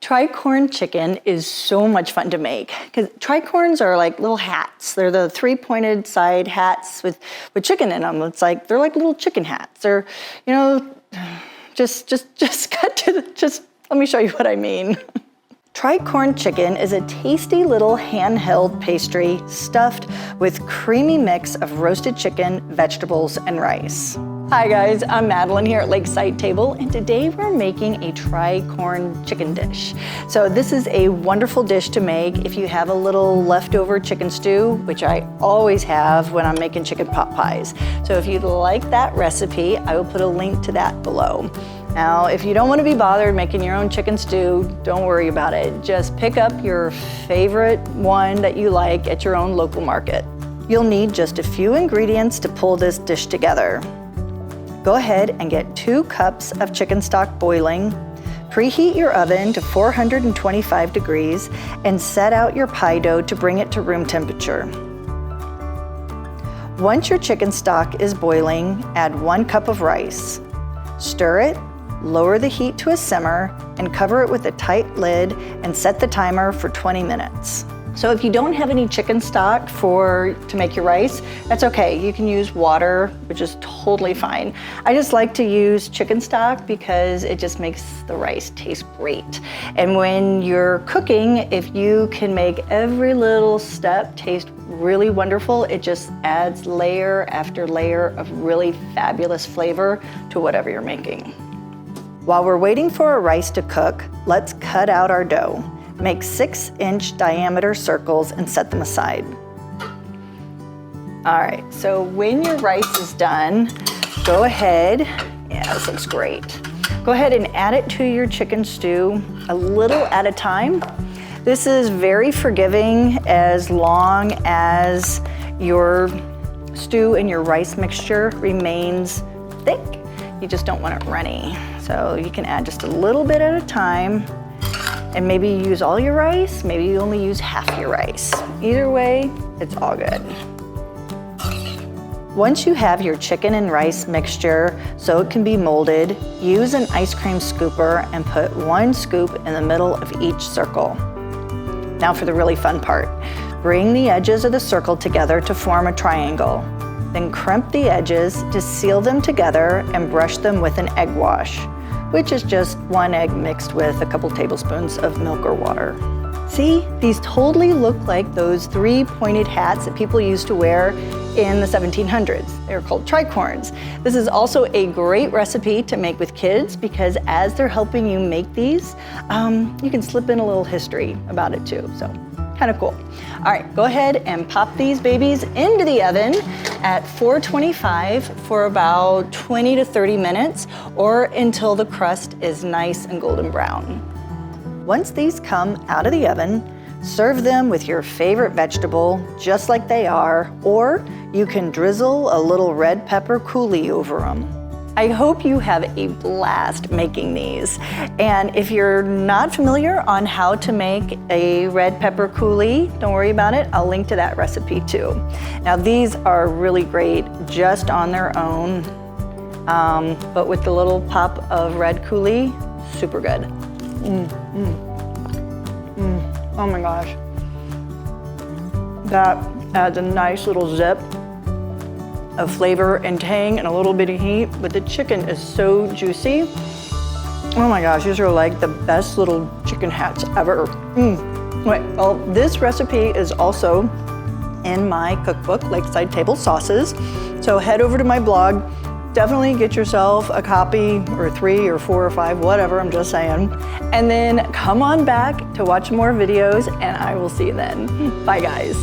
Tricorn chicken is so much fun to make because tricorns are like little hats. They're the three-pointed side hats with chicken in them. It's like they're like little chicken hats. Or, you know, just let me show you what I mean. Tricorn chicken is a tasty little handheld pastry stuffed with creamy mix of roasted chicken, vegetables, and rice. Hi guys, I'm Madalaine here at Lakeside Table, and today we're making a tricorn chicken dish. So this is a wonderful dish to make if you have a little leftover chicken stew, which I always have when I'm making chicken pot pies. So if you'd like that recipe, I will put a link to that below. Now, if you don't want to be bothered making your own chicken stew, don't worry about it. Just pick up your favorite one that you like at your own local market. You'll need just a few ingredients to pull this dish together. Go ahead and get 2 cups of chicken stock boiling. Preheat your oven to 425 degrees and set out your pie dough to bring it to room temperature. Once your chicken stock is boiling, add 1 cup of rice. Stir it, lower the heat to a simmer, and cover it with a tight lid and set the timer for 20 minutes. So if you don't have any chicken stock to make your rice, that's okay. You can use water, which is totally fine. I just like to use chicken stock because it just makes the rice taste great. And when you're cooking, if you can make every little step taste really wonderful, it just adds layer after layer of really fabulous flavor to whatever you're making. While we're waiting for our rice to cook, let's cut out our dough. Make 6-inch diameter circles and set them aside. All right, so when your rice is done, go ahead, yeah, this looks great. Go ahead and add it to your chicken stew a little at a time. This is very forgiving as long as your stew and your rice mixture remains thick. You just don't want it runny. So you can add just a little bit at a time. And maybe you use all your rice, maybe you only use half your rice. Either way, it's all good. Once you have your chicken and rice mixture so it can be molded, use an ice cream scooper and put 1 scoop in the middle of each circle. Now for the really fun part. Bring the edges of the circle together to form a triangle. Then crimp the edges to seal them together and brush them with an egg wash, which is just 1 egg mixed with a couple tablespoons of milk or water. See, these totally look like those 3-pointed hats that people used to wear in the 1700s. They're called tricorns. This is also a great recipe to make with kids because as they're helping you make these, you can slip in a little history about it too, so kind of cool. All right, go ahead and pop these babies into the oven at 425 for about 20 to 30 minutes or until the crust is nice and golden brown. Once these come out of the oven, serve them with your favorite vegetable just like they are, or you can drizzle a little red pepper coulis over them. I hope you have a blast making these. And if you're not familiar on how to make a red pepper coulis, don't worry about it. I'll link to that recipe too. Now these are really great just on their own, but with the little pop of red coulis, super good. Oh my gosh. That adds a nice little zip of flavor and tang and a little bit of heat, but the chicken is so juicy. Oh my gosh, these are like the best little chicken hats ever. Wait, well, this recipe is also in my cookbook, Lakeside Table Sauces. So head over to my blog, definitely get yourself a copy or 3 or 4 or 5, whatever, I'm just saying. And then come on back to watch more videos and I will see you then. Bye guys.